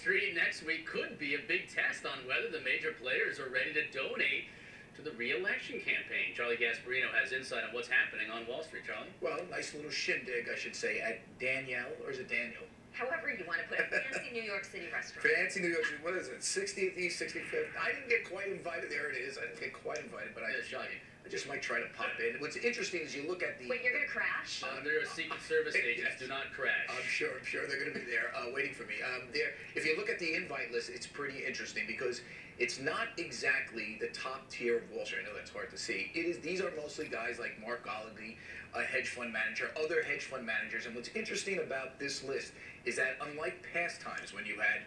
Street next week could be a big test on whether the major players are ready to donate to the re-election campaign. Charlie Gasparino has insight on what's happening on Wall Street. Charlie? Well, nice little shindig, I should say, at Danielle, or is it Daniel? However you want to put it, fancy New York City restaurant. Fancy New York City, what is it, 60th East, 65th? I didn't get quite invited, there it is. I didn't get quite invited, but I just might try to pop in. What's interesting is you look at the... Wait, you're going to crash? There are Secret Service agents. Do not crash. I'm sure they're going to be there waiting for me. If you look at the invite list, it's pretty interesting because it's not exactly the top tier of Wall Street. I know that's hard to see. These are mostly guys like Mark Gallagher, a hedge fund manager, other hedge fund managers. And what's interesting about this list is that unlike past times when you had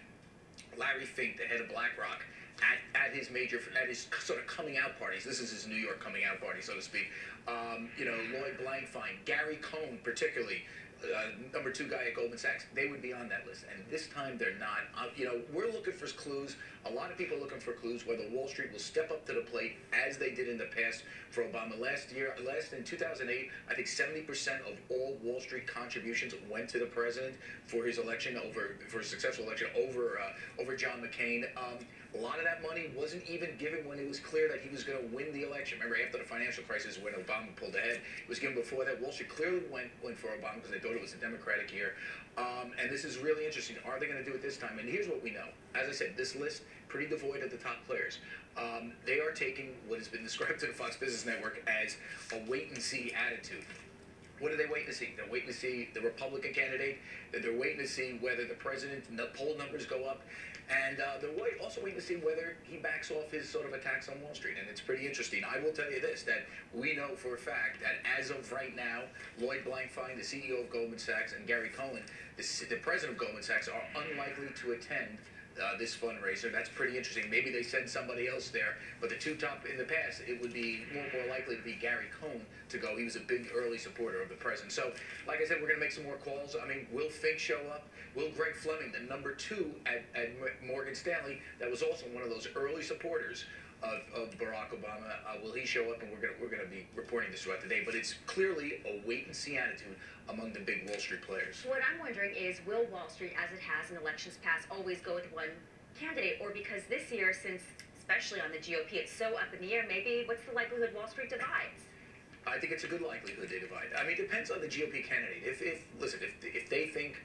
Larry Fink, the head of BlackRock, at his sort of coming out parties. This is his New York coming out party, so to speak. Lloyd Blankfein, Gary Cohn, particularly, number 2 guy at Goldman Sachs, they would be on that list. And this time they're not. We're looking for clues. A lot of people are looking for clues whether Wall Street will step up to the plate as they did in the past for Obama. In 2008, I think 70% of all Wall Street contributions went to the president for his election, for a successful election over John McCain. A lot of that money wasn't even given when it was clear that he was going to win the election. Remember, after the financial crisis, when Obama pulled ahead, it was given before that. Wall Street clearly went for Obama because they thought it was a Democratic year. And this is really interesting. Are they going to do it this time? And here's what we know. As I said, this list, pretty devoid of the top players. They are taking what has been described to the Fox Business Network as a wait-and-see attitude. What are they waiting to see? They're waiting to see the Republican candidate. They're waiting to see whether the president's poll numbers go up. And they're also waiting to see whether he backs off his sort of attacks on Wall Street. And it's pretty interesting. I will tell you this, that we know for a fact that as of right now, Lloyd Blankfein, the CEO of Goldman Sachs, and Gary Cohn, the president of Goldman Sachs, are unlikely to attend this fundraiser. That's pretty interesting. Maybe they send somebody else there, but the two top in the past, it would be more likely to be Gary Cohn to go. He was a big early supporter of the president. So, like I said, we're going to make some more calls. I mean, will Fink show up? Will Greg Fleming, the number 2 at Morgan Stanley, that was also one of those early supporters of Barack Obama, will he show up? And we're gonna be reporting this throughout the day. But it's clearly a wait-and-see attitude among the big Wall Street players. What I'm wondering is, will Wall Street, as it has in elections past, always go with one candidate? Or because this year, since especially on the GOP, it's so up in the air, maybe what's the likelihood Wall Street divides? I think it's a good likelihood they divide. I mean, it depends on the GOP candidate. If they think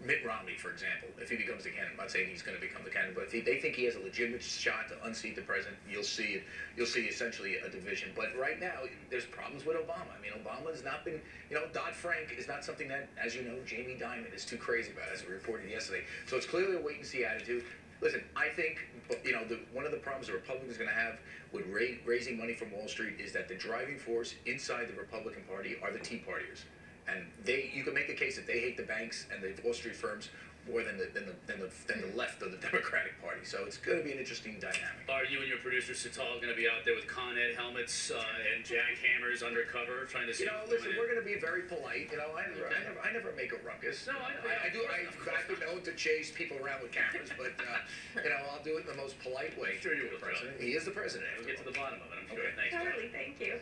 Mitt Romney, for example, if he becomes the candidate, I'm not saying he's going to become the candidate, but if they think he has a legitimate shot to unseat the president, you'll see essentially a division. But right now, there's problems with Obama. I mean, Obama has not been, Dodd-Frank is not something that, as you know, Jamie Dimon is too crazy about, as we reported yesterday. So it's clearly a wait-and-see attitude. Listen, I think, one of the problems the Republicans are going to have with raising money from Wall Street is that the driving force inside the Republican Party are the Tea Partiers. And you can make a case that they hate the banks and the Wall Street firms more than the left of the Democratic Party. So it's going to be an interesting dynamic. Are you and your producer Sital going to be out there with Con Ed helmets and jackhammers undercover trying to see? Listen, we're going to be very polite. I never make a ruckus. No, I do. I've been known to chase people around with cameras, but I'll do it in the most polite way. I'm sure you will, president. He is the president. We'll get to the bottom of it. I'm sure. Okay. Thanks. Totally. Thank you.